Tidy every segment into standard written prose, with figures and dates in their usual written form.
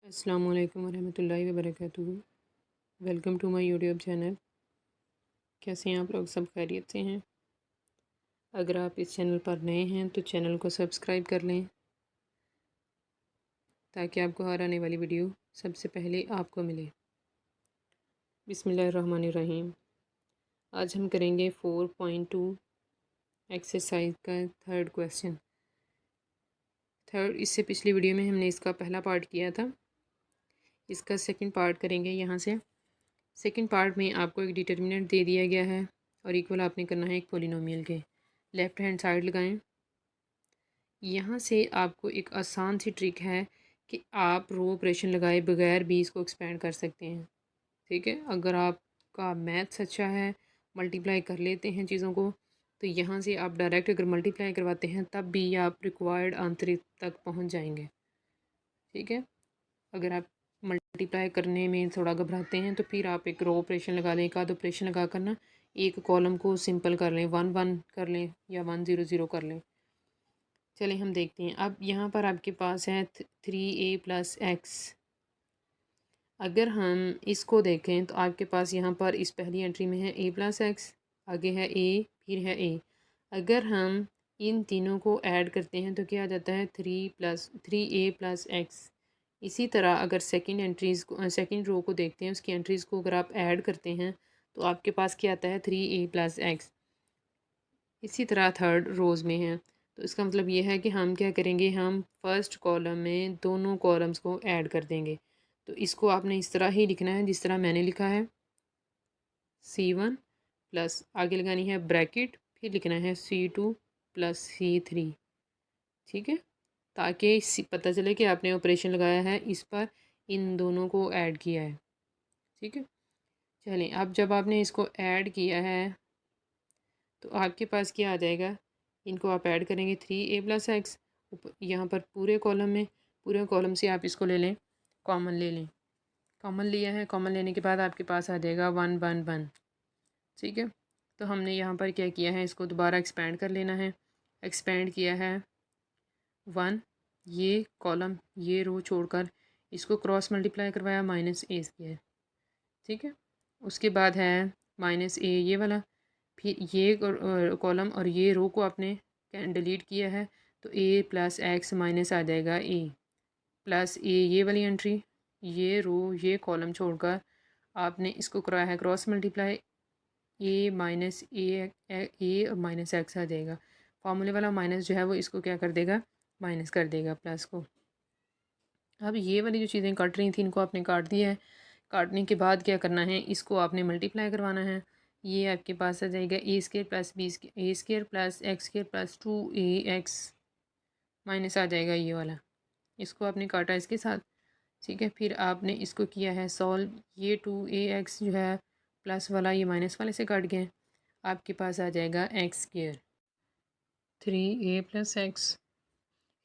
अस्सलामु अलैकुम वरहमतुल्लाहि वबरकातुहू। Welcome to my YouTube channel. कैसे हैं आप लोग? सब खैरियत से हैं? अगर आप इस चैनल पर नए हैं तो चैनल को सब्सक्राइब कर लें ताकि आपको हर आने वाली वीडियो सबसे पहले आपको मिले। बिस्मिल्लाहिर्रहमानिर्रहीम। आज हम करेंगे 4.2 एक्सरसाइज का थर्ड क्वेश्चन। इससे पिछली वीडियो में हमने इसका पहला पार्ट किया था, इसका सेकंड पार्ट करेंगे यहाँ से। सेकंड पार्ट में आपको एक डिटर्मिनेंट दे दिया गया है और इक्वल आपने करना है एक पॉलिनोमियल के। लेफ़्ट हैंड साइड लगाएं। यहाँ से आपको एक आसान सी ट्रिक है कि आप रो ऑपरेशन लगाए बगैर भी इसको एक्सपेंड कर सकते हैं। ठीक है, अगर आपका मैथ्स अच्छा है, मल्टीप्लाई कर लेते हैं चीज़ों को, तो यहाँ से आप डायरेक्ट अगर मल्टीप्लाई करवाते हैं तब भी आप रिक्वायर्ड आंसर तक पहुँच जाएंगे। ठीक है, अगर आप मल्टीप्लाई करने में थोड़ा घबराते हैं तो फिर आप एक रो ऑपरेशन लगा लें, एक आध ऑपरेशन लगा कर ना एक कॉलम को सिंपल कर लें, 1 1 कर लें या 1 0 0 कर लें। चलें हम देखते हैं। अब यहाँ पर आपके पास है 3a+x। अगर हम इसको देखें तो आपके पास यहाँ पर इस पहली एंट्री में है a+x, आगे है a, फिर है a। अगर हम इन तीनों को ऐड करते हैं तो क्या आ जाता है 3a+x। इसी तरह अगर सेकंड रो को देखते हैं, उसकी एंट्रीज़ को अगर आप ऐड करते हैं तो आपके पास क्या आता है 3a+x। इसी तरह थर्ड रोज़ में है, तो इसका मतलब ये है कि हम क्या करेंगे, हम फर्स्ट कॉलम में दोनों कॉलम्स को ऐड कर देंगे। तो इसको आपने इस तरह ही लिखना है जिस तरह मैंने लिखा है, C1 प्लस आगे लगानी है ब्रैकेट, फिर लिखना है C2 प्लस C3। ठीक है, ताकि पता चले कि आपने ऑपरेशन लगाया है इस पर, इन दोनों को ऐड किया है। ठीक है, चलें अब जब आपने इसको ऐड किया है तो आपके पास क्या आ जाएगा, इनको आप ऐड करेंगे 3a+x यहाँ पर पूरे कॉलम से आप इसको ले लें, कॉमन ले लें। कॉमन लिया है, कॉमन लेने के बाद आपके पास आ जाएगा 1 1 1। ठीक है, तो हमने यहाँ पर क्या किया है, इसको दोबारा एक्सपेंड कर लेना है। एक्सपेंड किया है 1, ये कॉलम ये रो छोड़कर इसको क्रॉस मल्टीप्लाई करवाया -a²। ठीक है, उसके बाद है -a ये वाला, फिर ये कॉलम और ये रो को आपने डिलीट किया है तो a+x माइनस आ जाएगा a प्लस a, ये वाली एंट्री, ये रो ये कॉलम छोड़कर आपने इसको कराया है क्रॉस मल्टीप्लाई, a माइनस ए और -x आ जाएगा। फार्मूले वाला माइनस जो है वो इसको क्या कर देगा, माइनस कर देगा प्लस को। अब ये वाली जो चीज़ें कट रही थी इनको आपने काट दिया है। काटने के बाद क्या करना है, इसको आपने मल्टीप्लाई करवाना है। ये आपके पास आ जाएगा a² plus x² plus 2ax minus आ जाएगा ये वाला, इसको आपने काटा इसके साथ। ठीक है, फिर आपने इसको किया है सॉल्व, ये 2ax जो है प्लस वाला ये माइनस वाले से कट गए, आपके पास आ जाएगा x², 3a+x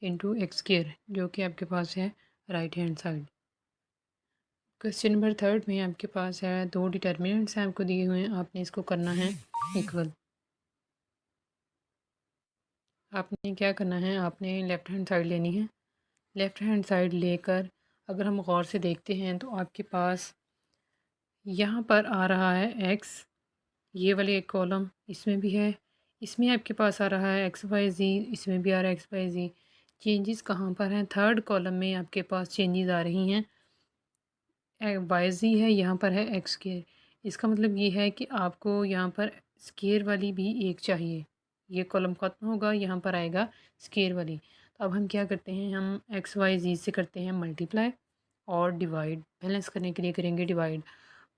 इंटू x² जो कि आपके पास है right hand side. Question number third में आपके पास है दो डिटर्मिनेंट्स हैं आपको दिए हुए हैं, आपने इसको करना है इक्वल। आपने क्या करना है, आपने लेफ़्ट हैंड साइड लेनी है। लेफ़्ट हैंड साइड लेकर अगर हम गौर से देखते हैं तो आपके पास यहाँ पर आ रहा है x, ये वाले एक कॉलम इसमें भी है, इसमें आपके पास आ रहा है XYZ, इसमें भी आ रहा है XYZ। चेंजेस कहाँ पर हैं, थर्ड कॉलम में आपके पास चेंजेस आ रही हैं, YZ है, यहाँ पर है x²। इसका मतलब ये है कि आपको यहाँ पर स्केयर वाली भी एक चाहिए। ये कॉलम ख़त्म होगा, यहाँ पर आएगा स्केयर वाली। तो अब हम क्या करते हैं, हम XYZ से करते हैं मल्टीप्लाई और डिवाइड। बैलेंस करने के लिए करेंगे डिवाइड।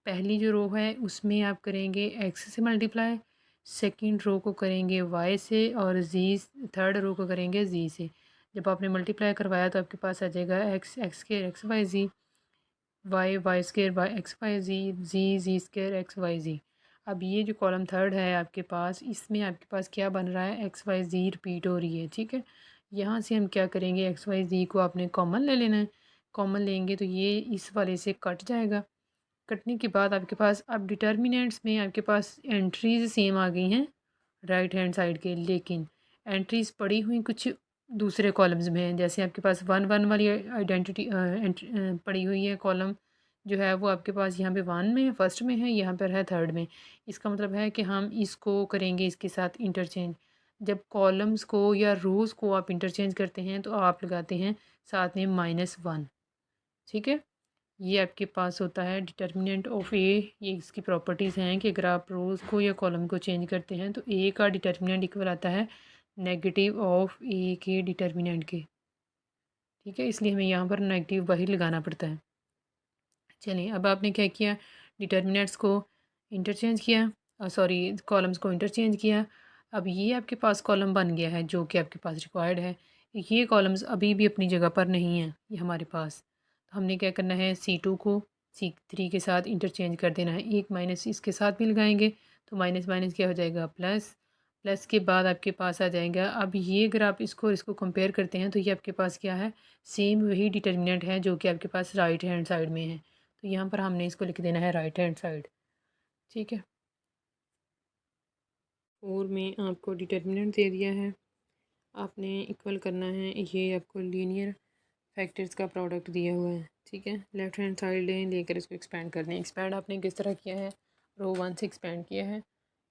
पहली जो रो है उसमें आप करेंगे x से मल्टीप्लाई, सेकंड रो को करेंगे y से और थर्ड रो को करेंगे z से। जब आपने मल्टीप्लाई करवाया तो आपके पास आ जाएगा x² XYZ, y² XYZ, z² XYZ। अब ये जो कॉलम थर्ड है आपके पास, इसमें आपके पास क्या बन रहा है, XYZ रिपीट हो रही है। ठीक है, यहाँ से हम क्या करेंगे, XYZ को आपने कॉमन ले लेना है। कॉमन लेंगे तो ये इस वाले से कट जाएगा। कटने के बाद आपके पास अब डिटर्मिनेंट्स में आपके पास एंट्रीज सेम आ गई हैं राइट हैंड साइड के, लेकिन एंट्रीज़ पड़ी हुई कुछ दूसरे कॉलम्स में है। जैसे आपके पास 1 1 वाली आइडेंटिटी पड़ी हुई है, कॉलम जो है वो आपके पास यहाँ पे 1 में है, फर्स्ट में है, यहाँ पर है थर्ड में। इसका मतलब है कि हम इसको करेंगे इसके साथ इंटरचेंज। जब कॉलम्स को या रोज़ को आप इंटरचेंज करते हैं तो आप लगाते हैं साथ में -1, ठीक है। ये आपके पास होता है डिटर्मिनेंट ऑफ ए। ये इसकी प्रॉपर्टीज़ हैं कि अगर आप रोज़ को या कॉलम को चेंज करते हैं तो ए का डिटर्मिनेंट इक्वल आता है नेगेटिव ऑफ ए के डिटर्मिनेंट के, ठीक है। इसलिए हमें यहाँ पर नेगेटिव बाहर लगाना पड़ता है। चलिए, अब आपने क्या किया, डिटर्मिनेंट्स को इंटरचेंज किया, सॉरी कॉलम्स को इंटरचेंज किया। अब ये आपके पास कॉलम बन गया है जो कि आपके पास रिक्वायर्ड है। ये कॉलम्स अभी भी अपनी जगह पर नहीं हैं ये हमारे पास। तो हमने क्या करना है, C2 को C3 के साथ इंटरचेंज कर देना है। एक माइनस इसके साथ भी लगाएंगे तो माइनस माइनस क्या हो जाएगा, प्लस। प्लस के बाद आपके पास आ जाएगा, अब ये अगर आप इसको इसको कंपेयर करते हैं तो ये आपके पास क्या है, सेम वही डिटर्मिनेंट है जो कि आपके पास राइट हैंड साइड में है। तो यहाँ पर हमने इसको लिख देना है राइट हैंड साइड, ठीक है। और मैं आपको डिटर्मिनेंट दे दिया है, आपने इक्वल करना है। ये आपको लीनियर फैक्टर्स का प्रोडक्ट दिया हुआ है, ठीक है। लेफ्ट हैंड साइड लेकर इसको एक्सपेंड कर दें। एक्सपेंड आपने किस तरह किया है, रो 1 से एक्सपेंड किया है।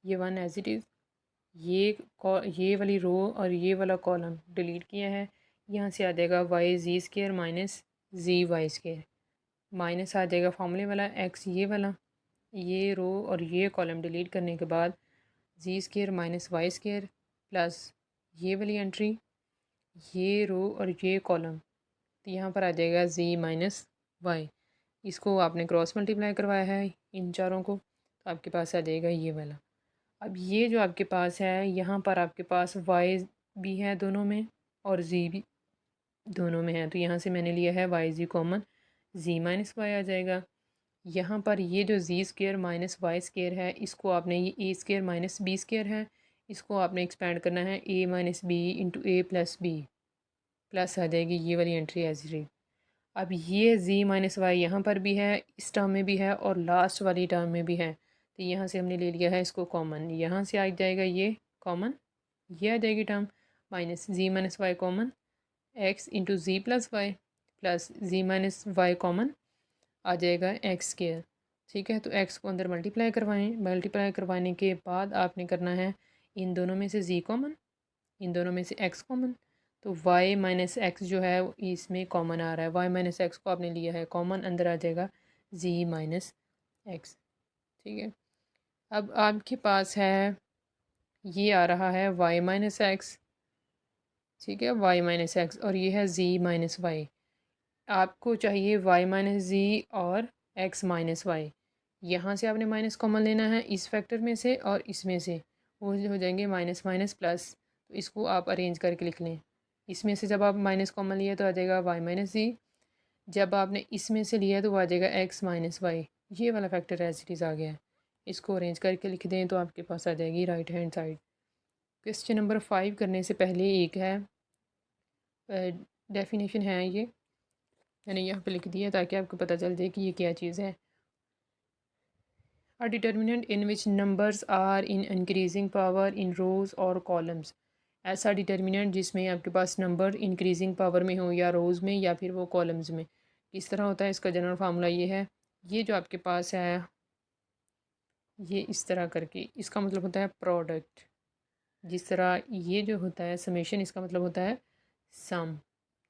ये 1 एज इट इज़, ये वाली रो और ये वाला कॉलम डिलीट किया है। यहाँ से आ जाएगा वाई जी स्केयर माइनस जी वाई स्केयर, माइनस आ जाएगा फॉर्मूले वाला एक्स ये वाला। ये रो और ये कॉलम डिलीट करने के बाद z square minus y square plus ये वाली एंट्री, ये रो और ये कॉलम, तो यहाँ पर आ जाएगा जी माइनस वाई। इसको आपने क्रॉस मल्टीप्लाई करवाया है इन चारों को, तो आपके पास आ जाएगा ये वाला। अब ये जो आपके पास है, यहाँ पर आपके पास वाई भी है दोनों में और जी भी दोनों में है, तो यहाँ से मैंने लिया है वाई जी कॉमन, जी माइनस वाई आ जाएगा। यहाँ पर ये जो जी स्केयर माइनस वाई स्केयर है, इसको आपने, ये ए स्केयर माइनस बी स्केयर है, इसको आपने एक्सपेंड करना है a minus b into a plus b, plus आ जाएगी ये वाली एंट्री एज री। अब ये जी माइनस वाई यहाँ पर भी है, इस टर्म में भी है और लास्ट वाली टर्म में भी है, तो यहाँ से हमने ले लिया है इसको कॉमन। यहाँ से आ जाएगा ये कॉमन, ये आ जाएगी term minus z minus y common, x into z plus y plus z minus y common आ जाएगा एक्स स्केयर, ठीक है। तो एक्स को अंदर मल्टीप्लाई करवाएं, मल्टीप्लाई करवाने के बाद आपने करना है इन दोनों में से जी कॉमन, इन दोनों में से एक्स कॉमन। तो y माइनस एक्स जो है इसमें कॉमन आ रहा है, y माइनस एक्स को आपने लिया है कॉमन, अंदर आ जाएगा z माइनस एक्स, ठीक है। अब आपके पास है, ये आ रहा है y माइनस एक्स, ठीक है, y माइनस एक्स, और ये है z माइनस वाई। आपको चाहिए y माइनस जी और x माइनस वाई। यहाँ से आपने माइनस कॉमन लेना है इस फैक्टर में से और इसमें से, वो हो जाएंगे माइनस माइनस प्लस। तो इसको आप अरेंज करके लिख लें। इसमें से जब आप माइनस कॉमन लिए तो आ जाएगा y माइनस जी, जब आपने इसमें से लिया तो वो आ जाएगा x माइनस वाई। ये वाला फैक्टर एज इट इज़ आ गया है, इसको अरेंज करके लिख दें तो आपके पास आ जाएगी right hand side. Question number 5 करने से पहले एक है डेफिनेशन है, ये मैंने यहाँ पे लिख दिया ताकि आपको पता चल जाए कि ये क्या चीज़ है। A determinant in which numbers are in increasing power in rows और columns, ऐसा डिटर्मिनेंट जिसमें आपके पास नंबर इंक्रीजिंग पावर में हो या रोज़ में या फिर वो कॉलम्स में, किस तरह होता है इसका जनरल फार्मूला ये है। ये जो आपके पास है ये इस तरह करके, इसका मतलब होता है प्रोडक्ट। जिस तरह ये जो होता है समेशन, इसका मतलब होता है सम,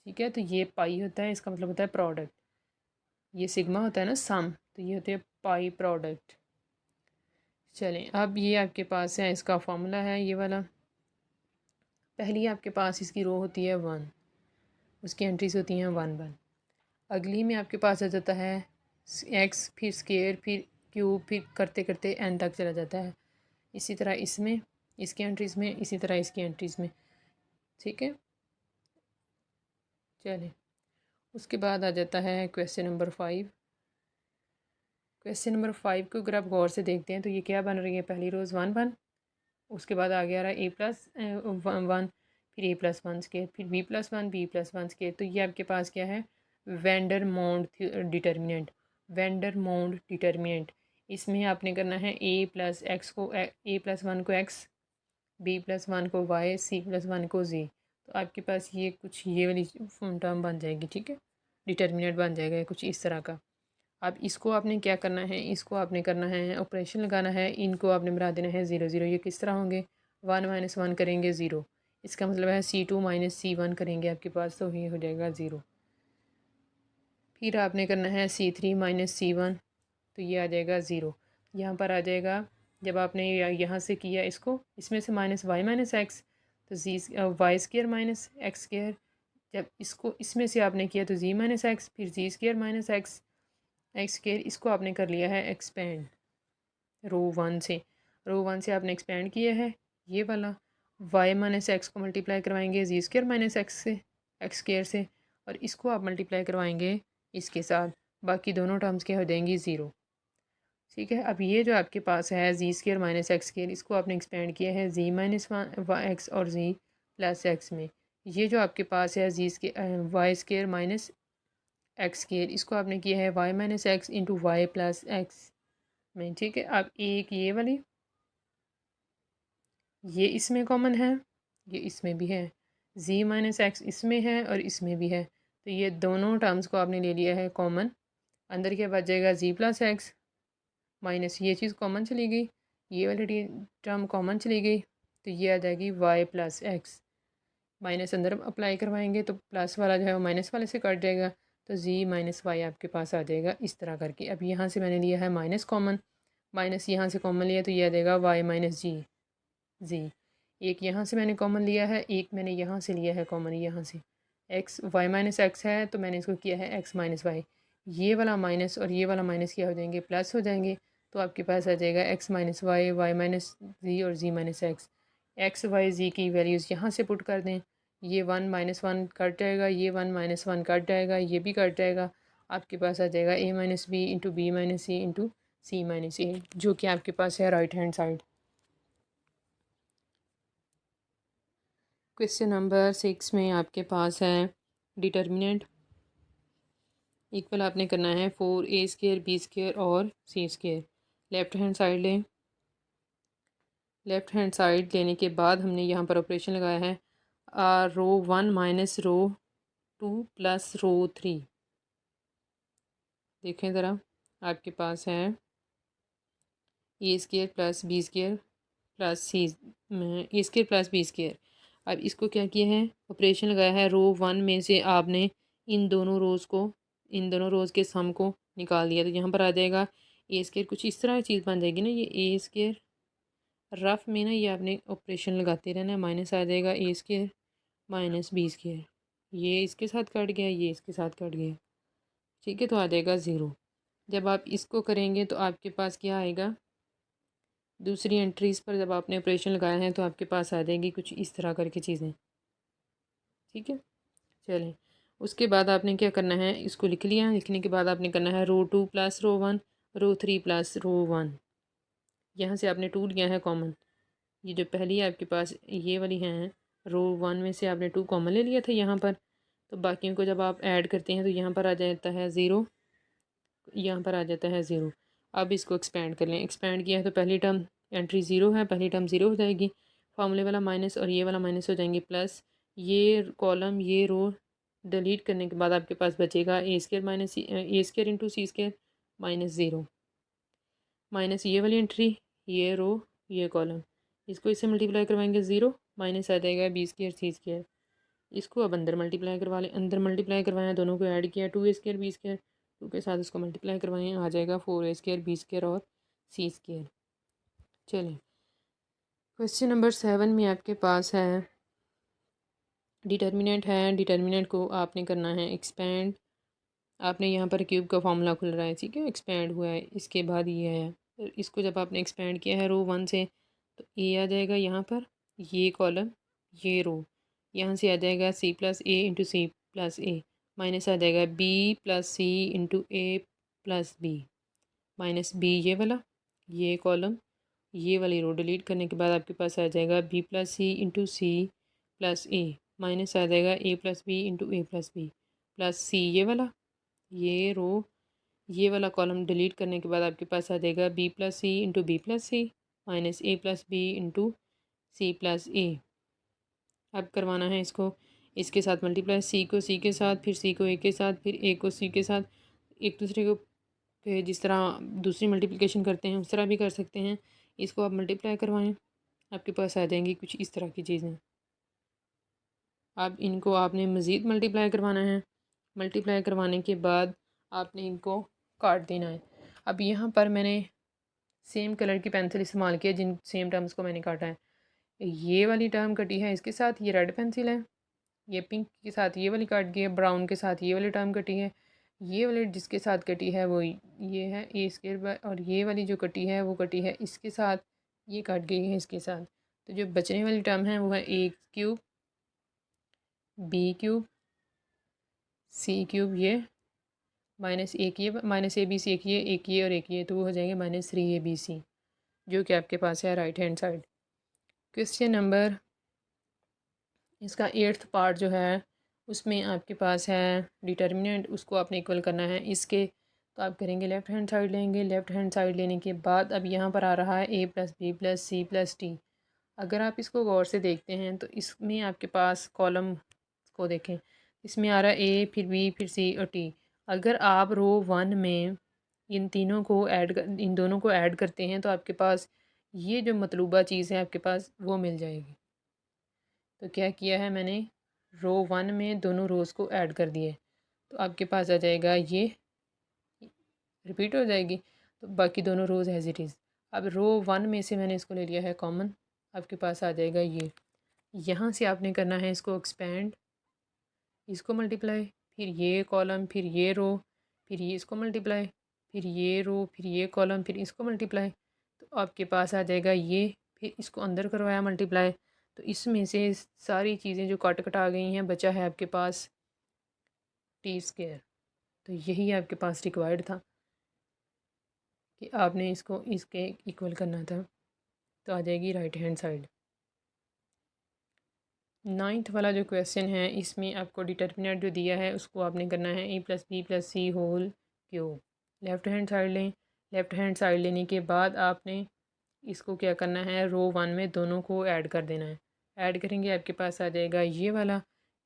ठीक है। तो ये पाई होता है, इसका मतलब होता है प्रोडक्ट। ये सिग्मा होता है ना सम, तो ये होते हैं पाई प्रोडक्ट। चलें, अब ये आपके पास है, इसका फार्मूला है ये वाला। पहली आपके पास इसकी रो होती है 1, उसकी एंट्रीज होती हैं 1 1। अगली में आपके पास आ जाता है एक्स, फिर स्केयर, फिर क्यूब, फिर करते करते एन तक चला जाता है। इसी तरह इसमें इसकी एंट्रीज़ में, इसी तरह इसकी एंट्रीज़ में, ठीक है। चलें, उसके बाद आ जाता है क्वेश्चन नंबर 5। क्वेश्चन नंबर 5 को अगर आप गौर से देखते हैं तो ये क्या बन रही है, पहली रोज़ 1 1, उसके बाद आगे आ रहा है A+1, फिर A+1 स्केयर, फिर B+1 B+1 स्केयर। तो ये आपके पास क्या है, वेंडर मॉन्ड डिटर्मिनेंट, वेंडर मॉन्ड डिटर्मिनेंट। इसमें आपने करना है A+1 को x, B+1 को y, C+1 को z। तो आपके पास ये कुछ ये वाली टर्म बन जाएगी, ठीक है, डिटर्मिनेंट बन जाएगा कुछ इस तरह का। अब इसको आपने क्या करना है, इसको आपने करना है ऑपरेशन लगाना है, इनको आपने बना देना है ज़ीरो ज़ीरो। ये किस तरह होंगे, 1 - 1 करेंगे ज़ीरो, इसका मतलब है C2 - C1 करेंगे आपके पास, तो ये हो जाएगा ज़ीरो। फिर आपने करना है C3 - C1, तो ये आ जाएगा ज़ीरो। यहाँ पर आ जाएगा, जब आपने यहाँ से किया इसको, इसमें से -y - x, तो y² - x²। जब इसको इसमें से आपने किया तो z - x, फिर z² - x² इसको आपने कर लिया है एक्सपेंड रो वन से आपने एक्सपेंड किया है ये वाला। y - x को मल्टीप्लाई करवाएंगे z² - x से, x² से, और इसको आप मल्टीप्लाई करवाएंगे इसके साथ, बाकी दोनों टर्म्स क्या हो जाएंगी ज़ीरो। ठीक है, अब ये जो आपके पास है z² - x², इसको आपने एक्सपेंड किया है z - x और z + x में। ये जो आपके पास है y² - x², इसको आपने किया है y - x into y + x में। ठीक है, अब एक ये वाली, ये इसमें कॉमन है, ये इसमें भी है, z - x इसमें है और इसमें भी है, तो ये दोनों टर्म्स को आपने ले लिया है कॉमन। अंदर क्या बच जाएगा, z + x माइनस ये चीज़ कॉमन चली गई, ये वाली टर्म कॉमन चली गई, तो ये आ जाएगी y + x। माइनस अंदर अप्लाई करवाएंगे तो प्लस वाला जो है वो माइनस वाले से कट जाएगा, तो z - y आपके पास आ जाएगा इस तरह करके। अब यहाँ से मैंने लिया है माइनस कॉमन, माइनस यहाँ से कॉमन लिया तो ये आ जाएगा y - जी। एक यहाँ से मैंने कॉमन लिया है, एक मैंने यहाँ से लिया है कॉमन, यहाँ से y - x है तो मैंने इसको किया है x - y। ये वाला माइनस और ये वाला माइनस क्या हो जाएंगे, प्लस हो जाएंगे, तो आपके पास आ जाएगा x - y, y - z और z - x। x y z की वैल्यूज़ यहाँ से पुट कर दें, ये 1 - 1 कट जाएगा, ये 1 - 1 कट जाएगा, ये भी कट जाएगा, आपके पास आ जाएगा a - b into b - c into c - a, जो कि आपके पास है right hand side. Question number 6 में आपके पास है डिटर्मिनेंट इक्वल आपने करना है 4a² b² और c²। लेफ़्ट हैंड साइड लें, लेफ़्ट हैंड साइड लेने के बाद हमने यहाँ पर ऑपरेशन लगाया है रो 1 माइनस रो 2 प्लस रो 3। देखें ज़रा, आपके पास है a² plus b² plus a² plus b²। अब इसको क्या किया है, ऑपरेशन लगाया है रो 1 में से आपने इन दोनों रोज़ के सम को निकाल दिया, तो यहाँ पर आ जाएगा a², कुछ इस तरह की चीज़ बन जाएगी ना, ये a², रफ में ना ये आपने ऑपरेशन लगाते रहना है, माइनस आ जाएगा a² माइनस b², ये इसके साथ कट गया, ये इसके साथ कट गया, ठीक है, तो आ जाएगा ज़ीरो। जब आप इसको करेंगे तो आपके पास क्या आएगा, दूसरी एंट्रीज़ पर जब आपने ऑपरेशन लगाया है तो आपके पास आ जाएगी कुछ इस तरह करके चीज़ें। ठीक है, चलें, उसके बाद आपने क्या करना है, इसको लिख लिया, लिखने के बाद आपने करना है रो 2 प्लस रो 1, रो 3 प्लस रो 1। यहाँ से आपने 2 लिया है कॉमन, ये जो पहली आपके पास ये वाली हैं रो 1 में से आपने 2 कॉमन ले लिया था यहाँ पर, तो बाकियों को जब आप ऐड करते हैं तो यहाँ पर आ जाता है ज़ीरो, यहाँ पर आ जाता है ज़ीरो। अब इसको एक्सपेंड कर लें, एक्सपेंड किया है तो पहली टर्म एंट्री ज़ीरो है, पहली टर्म ज़ीरो हो जाएगी, फार्मूले वाला माइनस और ये वाला माइनस हो जाएंगे प्लस, ये कॉलम ये रो डिलीट करने के बाद आपके पास बचेगा a² minus a² into c² minus zero, minus ये वाली एंट्री, ये रो, ये कॉलम, इसको इससे मल्टीप्लाई करवाएंगे ज़ीरो, माइनस आ जाएगा b² c²। इसको अब अंदर मल्टीप्लाई करवा लें, अंदर मल्टीप्लाई करवाया, दोनों को ऐड किया, 2a² b², 2 के साथ इसको मल्टीप्लाई करवाएं, आ जाएगा 4a² b² और c²। चलें, क्वेश्चन नंबर 7 में आपके पास है डिटर्मिनेंट है, डिटर्मिनेंट को आपने करना है एक्सपेंड। आपने यहाँ पर क्यूब का फॉर्मूला खुल रहा है, ठीक है, एक्सपेंड हुआ है, इसके बाद ये है, तो इसको जब आपने एक्सपेंड किया है रो 1 से तो ए आ जाएगा यहाँ पर, ये कॉलम, ये रो, यहाँ से आ जाएगा c plus A into c plus a, minus आ जाएगा b plus c into a plus B, minus B ये वाला, ये कॉलम, ये वाली रो डिलीट करने के बाद आपके पास आ जाएगा b plus c into c plus a, minus आ जाएगा a plus b into a plus b plus c ये वाला, ये रो, ये वाला कॉलम डिलीट करने के बाद आपके पास आ जाएगा b plus c into b plus c minus a plus b into c plus a. अब करवाना है इसको इसके साथ मल्टीप्लाई, सी को सी के साथ, फिर सी को ए के साथ, फिर ए को सी के साथ, एक दूसरे को जिस तरह दूसरी मल्टीप्लिकेशन करते हैं उस तरह भी कर सकते हैं। इसको आप मल्टीप्लाई करवाएं, आपके पास आ जाएंगी कुछ इस तरह की चीज़ें। अब इनको आपने मज़ीद मल्टीप्लाई करवाना है। मल्टीप्लाई करवाने के बाद आपने इनको काट देना है। अब यहाँ पर मैंने सेम कलर की पेंसिल इस्तेमाल किया जिन सेम टर्म्स को मैंने काटा है। ये वाली टर्म कटी है इसके साथ, ये रेड पेंसिल है, ये पिंक के साथ ये वाली काट गई है, ब्राउन के साथ ये वाली टर्म कटी है, ये वाली जिसके साथ कटी है वो ये है ए स्क्वायर बाय, और ये वाली जो कटी है वो कटी है इसके साथ, ये कट गई है इसके साथ। तो जो बचने वाली टर्म है वो है ए क्यूब, बी क्यूब, सी क्यूब, ये माइनस एक, ये माइनस ए बी सी, एक ये और एक ये, तो वो हो जाएंगे माइनस 3 ABC, जो कि आपके पास है right hand side. Question number इसका 8th पार्ट जो है उसमें आपके पास है डिटर्मिनेंट, उसको आपने इक्वल करना है इसके। तो आप करेंगे लेफ़्ट हैंड साइड लेंगे, लेफ़्ट हैंड साइड लेने के बाद अब यहाँ पर आ रहा है a + b + c + d। अगर आप इसको गौर से देखते हैं तो इसमें आपके पास कॉलम को देखें, इसमें आ रहा है a, फिर b, फिर c और t। अगर आप रो 1 में इन दोनों को ऐड करते हैं तो आपके पास ये जो मतलूबा चीज़ है आपके पास वो मिल जाएगी। तो क्या किया है मैंने, रो 1 में दोनों रोज़ को ऐड कर दिए, तो आपके पास आ जाएगा ये रिपीट हो जाएगी, तो बाकी दोनों रोज़ एज इट इज़। अब रो 1 में से मैंने इसको ले लिया है कॉमन, आपके पास आ जाएगा ये। यहाँ से आपने करना है इसको एक्सपेंड, इसको मल्टीप्लाई, फिर ये कॉलम, फिर ये रो, फिर ये इसको मल्टीप्लाई, फिर ये रो, फिर ये कॉलम, फिर इसको मल्टीप्लाई, तो आपके पास आ जाएगा ये। फिर इसको अंदर करवाया मल्टीप्लाई, तो इसमें से सारी चीज़ें जो कट कटा गई हैं बचा है आपके पास t²। तो यही आपके पास रिक्वायर्ड था कि आपने इसको इसके इक्वल करना था, तो आ जाएगी राइट हैंड साइड। 9th वाला जो क्वेश्चन है इसमें आपको डिटर्मिनेंट जो दिया है उसको आपने करना है a + b + c whole cube. Left hand side लें, लेफ़्ट हैंड साइड लेने के बाद आपने इसको क्या करना है, रो 1 में दोनों को ऐड कर देना है। ऐड करेंगे आपके पास आ जाएगा ये वाला।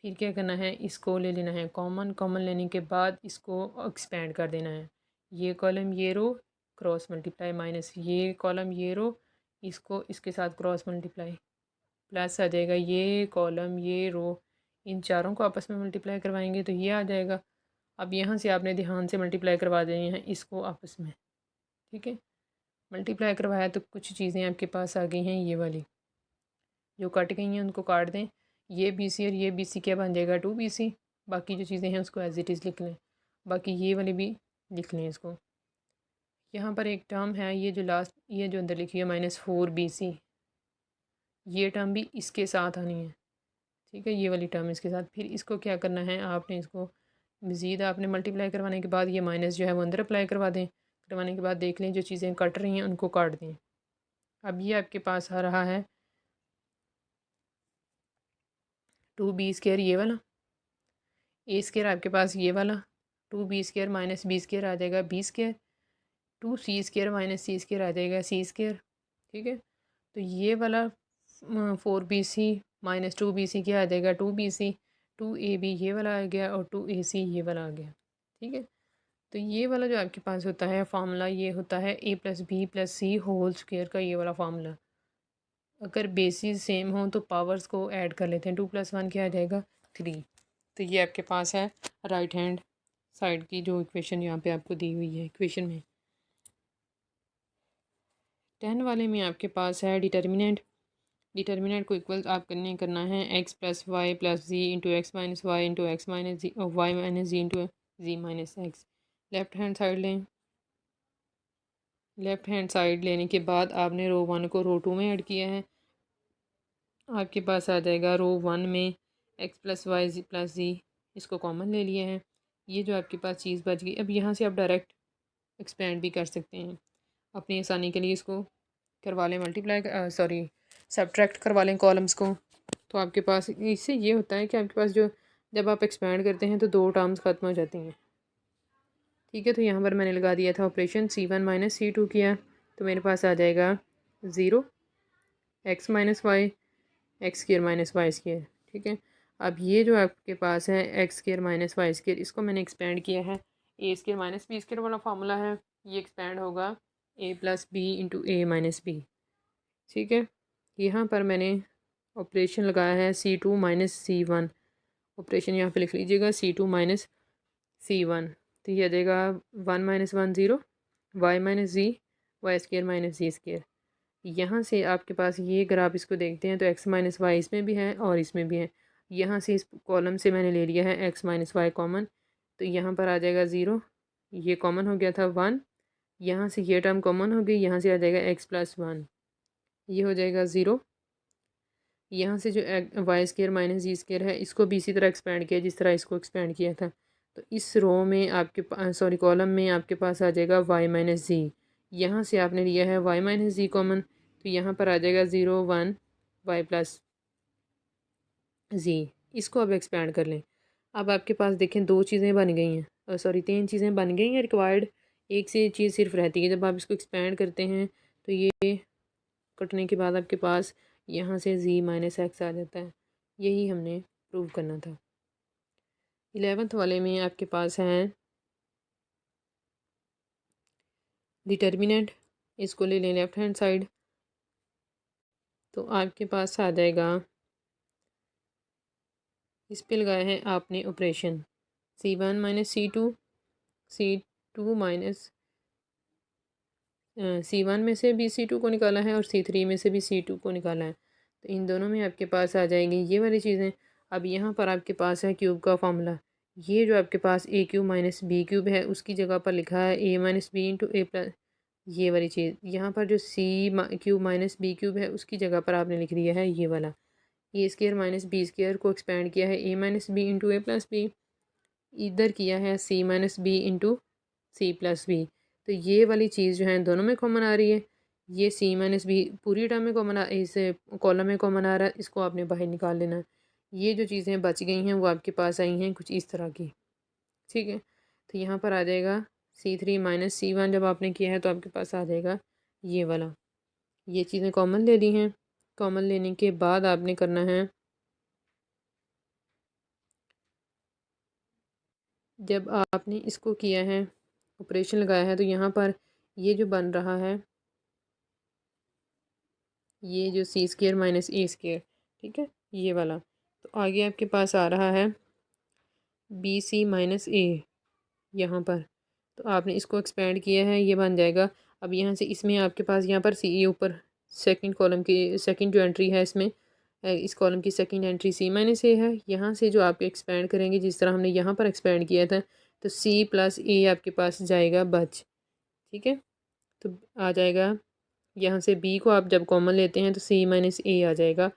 फिर क्या करना है, इसको ले लेना है कॉमन, कॉमन लेने के बाद इसको एक्सपेंड कर देना है। ये कॉलम ये रो क्रॉस मल्टीप्लाई, माइनस ये कॉलम ये रो, इसको इसके साथ क्रॉस मल्टीप्लाई, प्लस आ जाएगा ये कॉलम ये रो, इन चारों को आपस में मल्टीप्लाई करवाएंगे तो ये आ जाएगा। अब यहाँ से आपने ध्यान से मल्टीप्लाई करवा देनी है इसको आपस में, ठीक है। मल्टीप्लाई करवाया तो कुछ चीज़ें आपके पास आ गई हैं, ये वाली जो कट गई हैं उनको काट दें, ये BC और ये BC क्या बन जाएगा 2BC। बाकी जो चीज़ें हैं उसको एज इट इज़ लिख लें, बाकी ये वाली भी लिख लें इसको। यहाँ पर एक टर्म है ये जो लास्ट, ये जो अंदर लिखी है -4BC, ये टर्म भी इसके साथ आनी है, ठीक है, ये वाली टर्म इसके साथ। फिर इसको क्या करना है, आपने इसको मज़ीद आपने मल्टीप्लाई करवाने के बाद ये माइनस जो है वो अंदर अप्लाई करवा दें। करवाने के बाद देख लें जो चीज़ें कट रही हैं उनको काट दें। अब ये आपके पास आ रहा है 2B² ये वाला, A² आपके पास ये वाला 2B² माइनस B² आ जाएगा B², 2C² माइनस C² आ जाएगा C², ठीक है। तो ये वाला 4BC माइनस 2BC क्या आ जाएगा 2BC, 2AB ये वाला आ गया और 2AC ये वाला आ गया, ठीक है। तो ये वाला जो आपके पास होता है फार्मूला, ये होता है a + b + c whole square का ये वाला फार्मूला। अगर बेसिस सेम हो तो पावर्स को ऐड कर लेते हैं, 2 + 1 क्या आ जाएगा 3। तो ये आपके पास है राइट हैंड साइड की जो इक्वेशन यहाँ पे आपको दी हुई है इक्वेशन में। 10 वाले में आपके पास है डिटर्मिनेंट, डिटर्मिनेंट को इक्वल आप करना है x + y + z into x - y into x - z y - z into z - x। Left hand side लें, लेफ़्ट हैंड साइड लेने के बाद आपने रो 1 को रो 2 में ऐड किया है, आपके पास आ जाएगा रो 1 में x + y + z, इसको कॉमन ले लिए हैं, ये जो आपके पास चीज़ बच गई। अब यहाँ से आप डायरेक्ट एक्सपेंड भी कर सकते हैं, अपनी आसानी के लिए इसको करवा लें मल्टीप्लाई, सॉरी सब्ट्रैक्ट करवा लें कॉलम्स को। तो आपके पास इससे ये होता है कि आपके पास जो जब आप एक्सपेंड करते हैं तो 2 टर्म्स ख़त्म हो जाती हैं, ठीक है। तो यहाँ पर मैंने लगा दिया था ऑपरेशन C1 - C2 किया, तो मेरे पास आ जाएगा 0 x - y x² - y², ठीक है। अब ये जो आपके पास है x square minus y square, इसको मैंने एक्सपेंड किया है। A square minus b square वाला फार्मूला है, ये एक्सपेंड होगा a plus b into a minus b. ठीक है। यहाँ पर मैंने ऑपरेशन लगाया है C2 माइनस C1। ऑपरेशन यहाँ पे लिख लीजिएगा, C2 माइनस C1। तो ये आ जाएगा 1 माइनस 1 0, वाई माइनस जी, वाई स्केयर माइनस जी स्केयर। यहाँ से आपके पास ये अगर आप इसको देखते हैं तो एक्स माइनस वाई इसमें भी है और इसमें भी है। यहाँ से इस कॉलम से मैंने ले लिया है एक्स माइनस वाई कॉमन, तो यहाँ पर आ जाएगा 0, ये कॉमन हो गया था 1, यहाँ से ये टर्म कॉमन हो गई, यहाँ से आ जाएगा एक्स प्लस 1, ये हो जाएगा 0। यहाँ से जो वाई स्केयर माइनस जी स्केयर है, इसको भी इसी तरह एक्सपेंड किया जिस तरह इसको एक्सपेंड किया था। तो इस रो में आपके पास, सॉरी कॉलम में आपके पास आ जाएगा वाई माइनस जी। यहाँ से आपने लिया है वाई माइनस जी कॉमन, तो यहाँ पर आ जाएगा 0 1 वाई प्लस जी। इसको अब एक्सपेंड कर लें। अब आपके पास देखें दो चीज़ें बन गई हैं, सॉरी 3 चीज़ें बन गई हैं रिक्वायर्ड, एक से चीज़ सिर्फ रहती है। जब आप इसको एक्सपेंड करते हैं तो ये कटने के बाद आपके पास यहाँ से z माइनस एक्स आ जाता है। यही हमने प्रूव करना था। 11th वाले में आपके पास हैं डिटर्मिनेंट, इसको ले लें लेफ्ट हैंड साइड, तो आपके पास आ जाएगा, इस पे लगाए हैं आपने operation C1 minus C2, C2 minus C1 में से भी C2 को निकाला है और C3 में से भी C2 को निकाला है, तो इन दोनों में आपके पास आ जाएंगी ये वाली चीज़ें। अब यहाँ पर आपके पास है क्यूब का फार्मूला, ये जो आपके पास ए क्यूब माइनस बी क्यूब है उसकी जगह पर लिखा है a minus b into a plus, ये वाली चीज़। यहाँ पर जो सी क्यूब माइनस बी क्यूब है उसकी जगह पर आपने लिख दिया है ये वाला, a square minus b square को एक्सपेंड किया है a minus b into a plus b, इधर किया है c minus b into c plus b. तो ये वाली चीज़ जो है दोनों में कॉमन आ रही है, ये सी माइनस बी पूरी टर्म में कॉमन इस कॉलम में कॉमन आ रहा है, इसको आपने बाहर निकाल लेना है। ये जो चीज़ें बच गई हैं वो आपके पास आई हैं कुछ इस तरह की। ठीक है। तो यहाँ पर आ जाएगा C3 माइनस C1, जब आपने किया है तो आपके पास आ जाएगा ये वाला। ये चीज़ें कॉमन ले ली हैं। कॉमन लेने के बाद आपने करना है, जब आपने इसको किया है ऑपरेशन लगाया है, तो यहाँ पर ये जो बन रहा है, ये जो सी स्केयर माइनस ए स्केयर, ठीक है, ये वाला, तो आगे आपके पास आ रहा है बी सी माइनस ए यहाँ पर, तो आपने इसको एक्सपेंड किया है, ये बन जाएगा। अब यहाँ से इसमें आपके पास यहाँ पर सी ऊपर सेकंड कॉलम की सेकंड जो एंट्री है इसमें, इस कॉलम की सेकंड एंट्री सी माइनस ए है। यहाँ से जो आप एक्सपेंड करेंगे जिस तरह हमने यहाँ पर एक्सपेंड किया था, तो सी प्लस ए आपके पास जाएगा बच। ठीक है। तो आ जाएगा, यहाँ से बी को आप जब कॉमन लेते हैं तो सी माइनस ए आ जाएगा।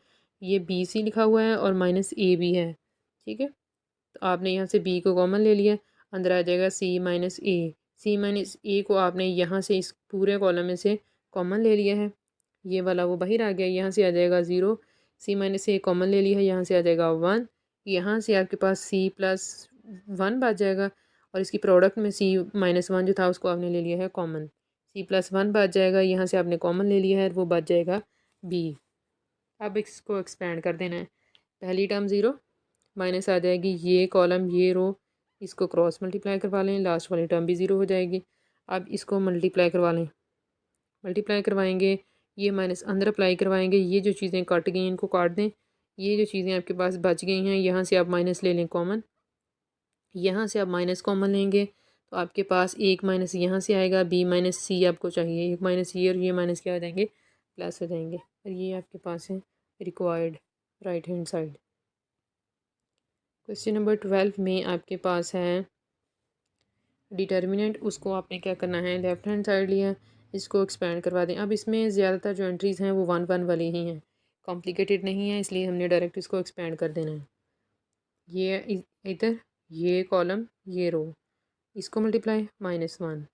ये बी सी लिखा हुआ है और माइनस ए भी है। ठीक है। तो आपने यहाँ से बी को कॉमन ले लिया, अंदर आ जाएगा सी माइनस ए। सी माइनस ए को आपने यहाँ से इस पूरे कॉलम में से कॉमन ले लिया है, ये वाला वो बाहर आ गया, यहाँ से आ जाएगा 0। सी माइनस ए कॉमन ले लिया है, यहाँ से आ जाएगा 1। यहाँ से आपके पास सी प्लस 1 बच जाएगा, और इसकी प्रोडक्ट में सी माइनस 1 जो था उसको आपने ले लिया है कॉमन, सी प्लस 1 बच जाएगा, यहाँ से आपने कॉमन ले लिया है, वो बच जाएगा बी। अब इसको एक्सपेंड कर देना है। पहली टर्म 0 माइनस आ जाएगी, ये कॉलम ये रो, इसको क्रॉस मल्टीप्लाई करवा लें, लास्ट वाली टर्म भी 0 हो जाएगी। अब इसको मल्टीप्लाई करवा लें, मल्टीप्लाई करवाएंगे, ये माइनस अंदर अप्लाई करवाएंगे, ये जो चीज़ें कट गई इनको काट दें, ये जो चीज़ें आपके पास बच गई हैं यहाँ से आप माइनस ले लें कॉमन, यहाँ से आप माइनस कॉमन लेंगे तो आपके पास एक माइनस यहाँ से आएगा, बी माइनस सी आपको चाहिए, एक माइनस ये और ये माइनस क्या हो जाएंगे, प्लस हो जाएंगे, और ये आपके पास है required right hand side. Question number 12 में आपके पास है डिटर्मिनेंट, उसको आपने क्या करना है, लेफ्ट हैंड साइड लिया, इसको एक्सपेंड करवा दें। अब इसमें ज़्यादातर जो एंट्रीज़ हैं वो 1 1 वाली ही हैं, कॉम्प्लिकेटेड नहीं है, इसलिए हमने डायरेक्ट इसको एक्सपेंड कर देना है। ये इधर ये कॉलम ये रो, इसको मल्टीप्लाई -1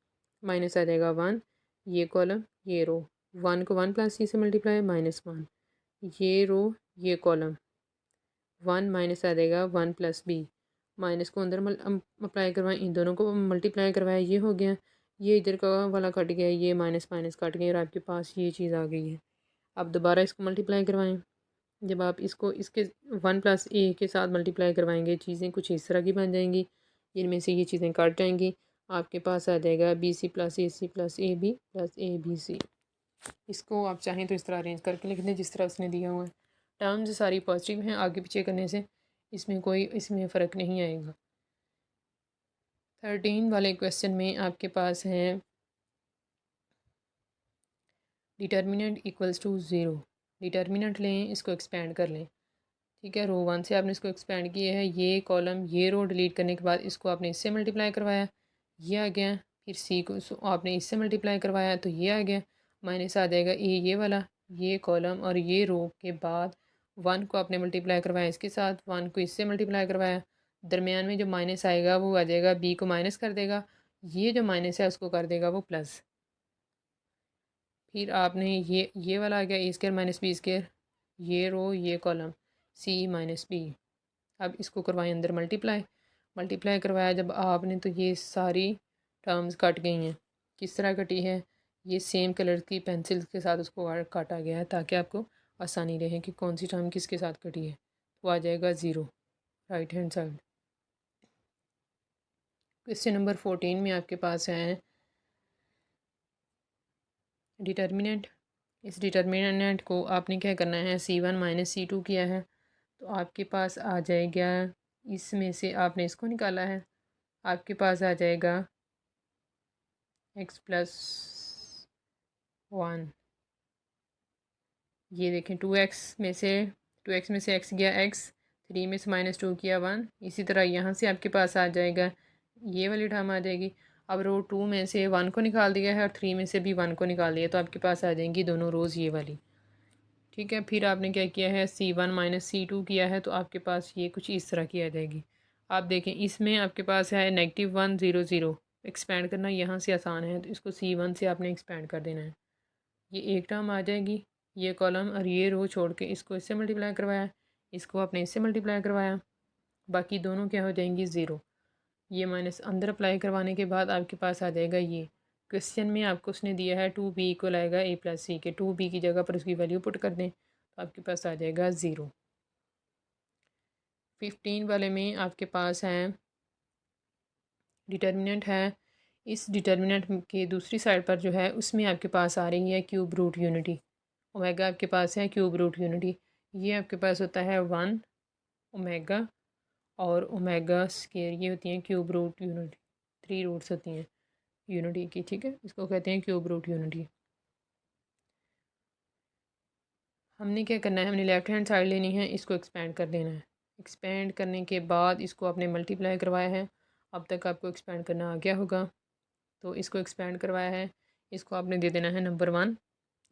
माइनस आ जाएगा 1, ये कॉलम ये रो, 1 को 1 प्लस सी से मल्टीप्लाई -1, ये रो ये कॉलम 1 माइनस आ जाएगा 1 प्लस बी, माइनस को अंदर अप्लाई करवाएं, इन दोनों को मल्टीप्लाई करवाएं, ये हो गया, ये इधर का वाला कट गया, ये माइनस माइनस कट गया और आपके पास ये चीज़ आ गई है। अब दोबारा इसको मल्टीप्लाई करवाएं, जब आप इसको इसके 1 + a के साथ मल्टीप्लाई करवाएंगे चीज़ें कुछ इस तरह की बन जाएंगी, इनमें से ये चीज़ें काट जाएंगी, आपके पास आ जाएगा BC + AC + AB + ABC। इसको आप चाहें तो इस तरह अरेंज करके लिख दें जिस तरह उसने दिया हुआ है। टर्म्स सारी पॉजिटिव हैं, आगे पीछे करने से इसमें फ़र्क नहीं आएगा। 13 वाले क्वेश्चन में आपके पास है डिटर्मिनेंट इक्वल्स टू 0। डिटर्मिनेंट लें, इसको एक्सपेंड कर लें। ठीक है, रो 1 से आपने इसको एक्सपेंड किया है, ये कॉलम ये रो डिलीट करने के बाद इसको आपने इससे मल्टीप्लाई करवाया, ये आ गया। फिर सी को आपने इससे मल्टीप्लाई करवाया तो ये आ गया, माइनस आ जाएगा ये वाला, ये कॉलम और ये रो के बाद 1 को आपने मल्टीप्लाई करवाया इसके साथ, 1 को इससे मल्टीप्लाई करवाया, दरमियान में जो माइनस आएगा वो आ जाएगा, बी को माइनस कर देगा, ये जो माइनस है उसको कर देगा वो प्लस। फिर आपने ये वाला आ गया A² - B², ये रो ये कॉलम C - B। अब इसको करवाएं अंदर मल्टीप्लाई, मल्टीप्लाई करवाया जब आपने तो ये सारी टर्म्स कट गई हैं। किस तरह कटी है, ये सेम कलर की पेंसिल के साथ उसको काटा गया है ताकि आपको आसानी रहे कि कौन सी टर्म किसके साथ कटी है। तो आ जाएगा 0 right hand side. Question number 14 में आपके पास है डिटर्मिनेंट। इस डिटर्मिनेंट को आपने क्या करना है, C1 - C2 किया है तो आपके पास आ जाएगा, इसमें से आपने इसको निकाला है, आपके पास आ जाएगा x+1। ये देखें 2x में से x गया x, 3 में से -2 किया 1। इसी तरह यहाँ से आपके पास आ जाएगा, ये वाली टर्म आ जाएगी। अब रो 2 में से 1 को निकाल दिया है और 3 में से भी 1 को निकाल दिया तो आपके पास आ जाएंगी दोनों रोज़ ये वाली। ठीक है, फिर आपने क्या किया है, C1 - C2 किया है तो आपके पास ये कुछ इस तरह की आ जाएगी। आप देखें इसमें आपके पास है -1 0 0, एक्सपेंड करना यहाँ से आसान है तो इसको C1 से आपने एक्सपेंड कर देना है। ये एक टर्म आ जाएगी, ये कॉलम और ये रो छोड़ के इसको इससे मल्टीप्लाई करवाया, इसको आपने इससे मल्टीप्लाई करवाया, बाकी दोनों क्या हो जाएंगी 0। ये माइनस अंदर अप्लाई करवाने के बाद आपके पास आ जाएगा ये। क्वेश्चन में आपको उसने दिया है 2b को लाएगा A+C के, 2b की जगह पर उसकी वैल्यू पुट कर दें तो आपके पास आ जाएगा 0। 15 वाले में आपके पास है डिटर्मिनेंट है, इस डिटर्मिनेंट के दूसरी साइड पर जो है उसमें आपके पास आ रही है क्यूब रूट यूनिटी। ओमेगा आपके पास है क्यूब रूट यूनिटी, ये आपके पास होता है 1 ओमेगा और ओमेगा स्केयर, ये होती हैं क्यूब रूट यूनिटी, 3 रूट्स होती हैं यूनिटी की। ठीक है, इसको कहते हैं क्यूब रूट यूनिटी। हमने क्या करना है, हमने लेफ़्ट हैंड साइड लेनी है, इसको एक्सपेंड कर देना है। एक्सपेंड करने के बाद इसको आपने मल्टीप्लाई करवाया है, अब तक आपको एक्सपेंड करना आ गया होगा तो इसको एक्सपेंड करवाया है, इसको आपने दे देना है नंबर 1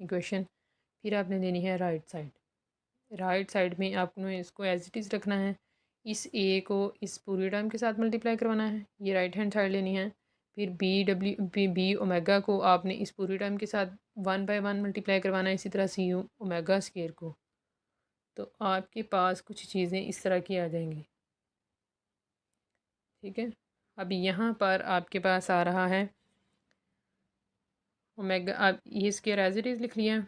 इक्वेशन। फिर आपने देनी है राइट साइड, राइट साइड में आपने इसको एज इट इज़ रखना है, इस ए को इस पूरी टर्म के साथ मल्टीप्लाई करवाना है, ये राइट हैंड साइड लेनी है। फिर बी ओमेगा को आपने इस पूरी टर्म के साथ 1 बाय 1 मल्टीप्लाई करवाना है, इसी तरह सी ओमेगा स्केयर को। तो आपके पास कुछ चीज़ें इस तरह की आ जाएंगी। ठीक है, अब यहाँ पर आपके पास आ रहा है ओमेगा, आप ये स्केयर एज इट इज़ लिख लिया।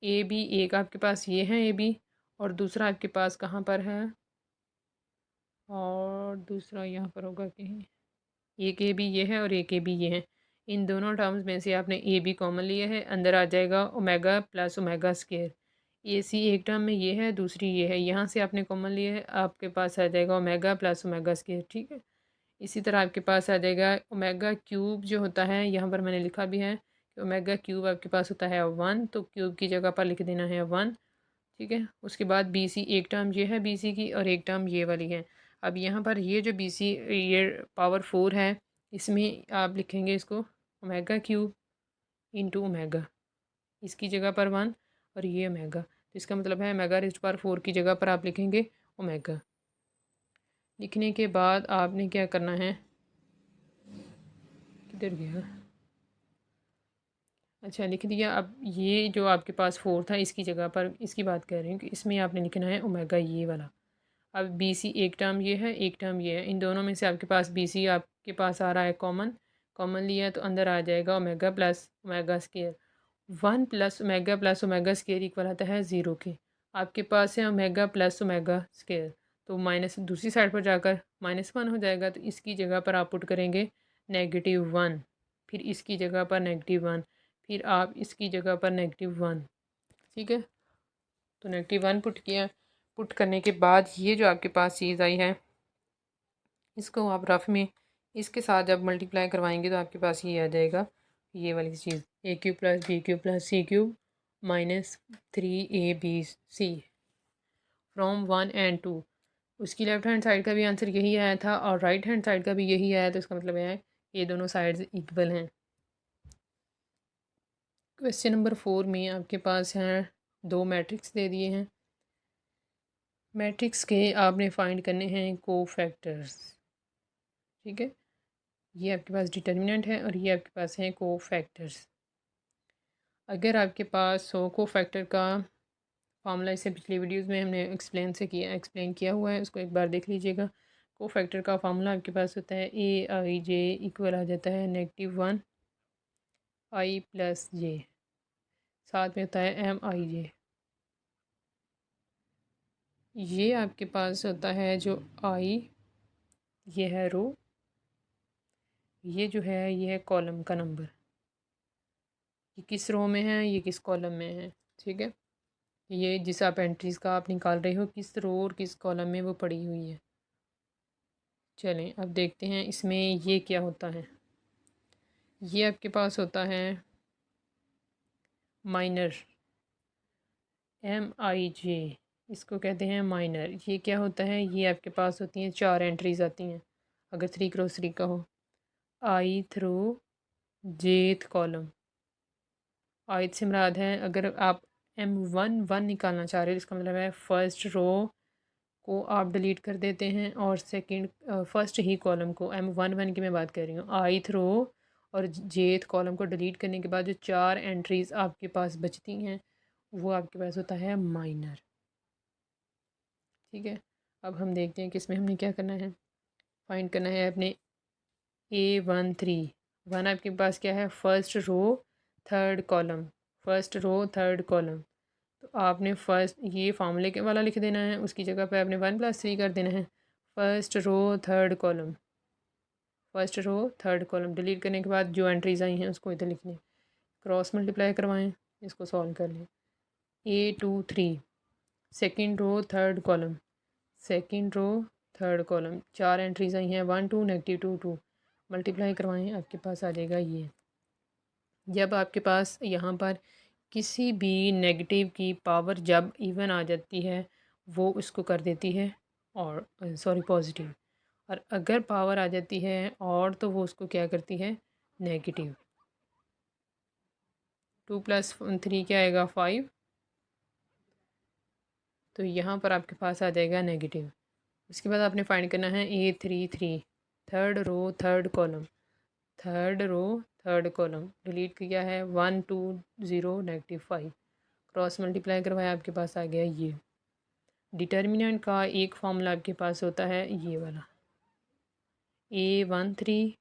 ए बी, एक आपके पास ये है ए बी और दूसरा आपके पास कहाँ पर है, और दूसरा यहाँ पर होगा कहीं, एक ए बी ये है और एक ए बी ये है। इन दोनों टर्म्स में से आपने ए बी कॉमन लिया है, अंदर आ जाएगा ओमेगा प्लस ओमेगा स्केयर। ए सी एक टर्म में ये है, दूसरी ये है, यहाँ से आपने कॉमन लिया है, आपके पास आ जाएगा ओमेगा प्लस ओमेगा स्केयर। ठीक है, इसी तरह आपके पास आ जाएगा ओमेगा क्यूब जो होता है, यहाँ पर मैंने लिखा भी है कि ओमेगा क्यूब आपके पास होता है 1, तो क्यूब की जगह पर लिख देना है 1। ठीक है, उसके बाद बी सी, एक टर्म ये है बी सी की और एक टर्म ये वाली है। अब यहाँ पर ये जो बी सी ये पावर 4 है, इसमें आप लिखेंगे इसको ओमेगा क्यूब इंटू ओमेगा, इसकी जगह पर 1 और ये ओमेगा, तो इसका मतलब है ओमेगा रेज़्ड पावर 4 की जगह पर आप लिखेंगे ओमेगा। लिखने के बाद आपने क्या करना है, किधर गया, अच्छा लिख दिया। अब ये जो आपके पास 4 था इसकी जगह पर, इसकी बात कर रही हूँ कि इसमें आपने लिखना है ओमेगा ये वाला। अब बी सी एक टर्म ये है, एक टर्म ये है, इन दोनों में से आपके पास बी सी आपके पास आ रहा है कॉमन, कॉमन लिया है तो अंदर आ जाएगा omega plus omega square. 1 plus omega square equal आता है 0 के, आपके पास है ओमेगा प्लस ओमेगा स्केयर, तो माइनस दूसरी साइड पर जाकर -1 हो जाएगा, तो इसकी जगह पर आप पुट करेंगे -1, फिर इसकी जगह पर -1, फिर आप इसकी जगह पर -1। ठीक है, तो -1 पुट किया। पुट करने के बाद ये जो आपके पास चीज़ आई है, इसको आप रफ में इसके साथ जब मल्टीप्लाई करवाएंगे तो आपके पास ये आ जाएगा, ये वाली चीज़ a³ + b³ + c³ -3ab c from 1 and 2। उसकी लेफ्ट हैंड साइड का भी आंसर यही आया था और राइट हैंड साइड का भी यही आया, तो इसका मतलब है ये दोनों साइड्स इक्वल हैं। क्वेश्चन नंबर 4 में आपके पास हैं 2 मैट्रिक्स दे दिए हैं। मैट्रिक्स के आपने फाइंड करने हैं कोफैक्टर्स। ठीक है, ये आपके पास डिटर्मिनेंट है और ये आपके पास हैं कोफैक्टर्स। अगर आपके पास हो कोफैक्टर का फार्मूला, इसे पिछली वीडियोस में हमने एक्सप्लेन किया हुआ है, उसको एक बार देख लीजिएगा। कोफैक्टर का फार्मूला आपके पास होता है AIJ इक्वल आ जाता है -1 I + j, साथ में होता है MIJ। ये आपके पास होता है जो I, ये है रो, ये जो है ये है कॉलम का नंबर, ये किस रो में है, ये किस कॉलम में है। ठीक है, ये जिस आप एंट्रीज का आप निकाल रहे हो किस रो और किस कॉलम में वो पड़ी हुई है। चलें अब देखते हैं इसमें ये क्या होता है। ये आपके पास होता है माइनर, MIJ, इसको कहते हैं माइनर। ये क्या होता है, ये आपके पास होती हैं 4 एंट्रीज आती हैं अगर 3x3 का हो। I थ्रू जेथ कॉलम, आयत से मुराद है अगर आप M11 निकालना चाह रहे हो, इसका मतलब है फर्स्ट रो को आप डिलीट कर देते हैं और सेकंड फर्स्ट ही कॉलम को, M11 की मैं बात कर रही हूँ, आई थ्रो और जेथ कॉलम को डिलीट करने के बाद जो 4 एंट्रीज आपके पास बचती हैं वो आपके पास होता है माइनर। ठीक है, अब हम देखते हैं कि इसमें हमने क्या करना है। फाइंड करना है अपने A13। आपके पास क्या है, first row third column, first row third column. तो आपने फर्स्ट ये फार्मूले के वाला लिख देना है, उसकी जगह पे आपने 1 + 3 कर देना है। First row third column, first row third column delete करने के बाद जो एंट्रीज आई हैं उसको इधर लिख लें, क्रॉस मल्टीप्लाई करवाएं, इसको सॉल्व कर लें। A23 second row third column, second row third column, 4 entries आई हैं 1 2 -2 2, मल्टीप्लाई करवाएं, आपके पास आ जाएगा ये। जब आपके पास यहाँ पर किसी भी नेगेटिव की पावर जब इवन आ जाती है वो उसको कर देती है और सॉरी पॉजिटिव, और अगर पावर आ जाती है और तो वो उसको क्या करती है, नेगेटिव। 2 + 3 क्या आएगा 5, तो यहाँ पर आपके पास आ जाएगा नेगेटिव। उसके बाद आपने फाइंड करना है A33 third row third column, third row third column delete किया है 1 2 0 -5, क्रॉस मल्टीप्लाई करवाया, आपके पास आ गया ये। डिटर्मिनेंट का एक फॉर्मूला आपके पास होता है ये वाला A13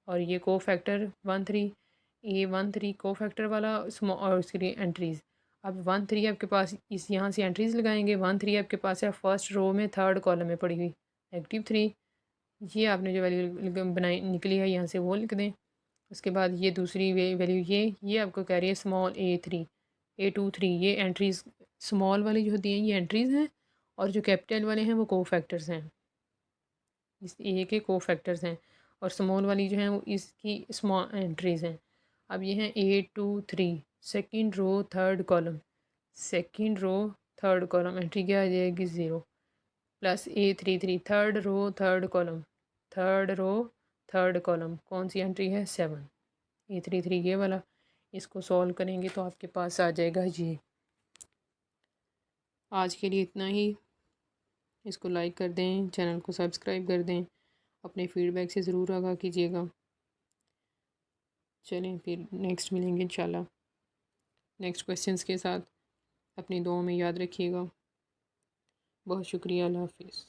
और ये कोफैक्टर 13, A13 कोफैक्टर वाला स्मॉल और उसकी एंट्रीज़। अब 13 आपके पास इस यहाँ से एंट्रीज़ लगाएंगे। 13 आपके पास है फर्स्ट रो में थर्ड कॉलम में पड़ी हुई -3, ये आपने जो वैल्यू बनाई निकली है यहाँ से वो लिख दें। उसके बाद ये दूसरी वैल्यू ये आपको कह रही है स्मॉल A3 A23, ये एंट्रीज़ स्मॉल वाली जो होती हैं ये एंट्रीज़ हैं और जो कैपिटल वाले हैं वो कोफैक्टर्स हैं, इस ए के कोफैक्टर्स हैं, और स्मॉल वाली जो हैं वो इसकी स्मॉल एंट्रीज़ हैं। अब ये हैं A23 second row third column, second row third column entry क्या आ जाएगी 0 plus A33 third row third column, third row third column कौन सी एंट्री है 7, A33 ये वाला। इसको सॉल्व करेंगे तो आपके पास आ जाएगा ये। आज के लिए इतना ही। इसको लाइक कर दें, चैनल को सब्सक्राइब कर दें, अपने फीडबैक से ज़रूर आगाह कीजिएगा। चलें फिर नेक्स्ट मिलेंगे इंशाल्लाह नेक्स्ट क्वेश्चंस के साथ। अपनी दुआओं में याद रखिएगा। बहुत शुक्रिया, अल्लाह हाफिज़।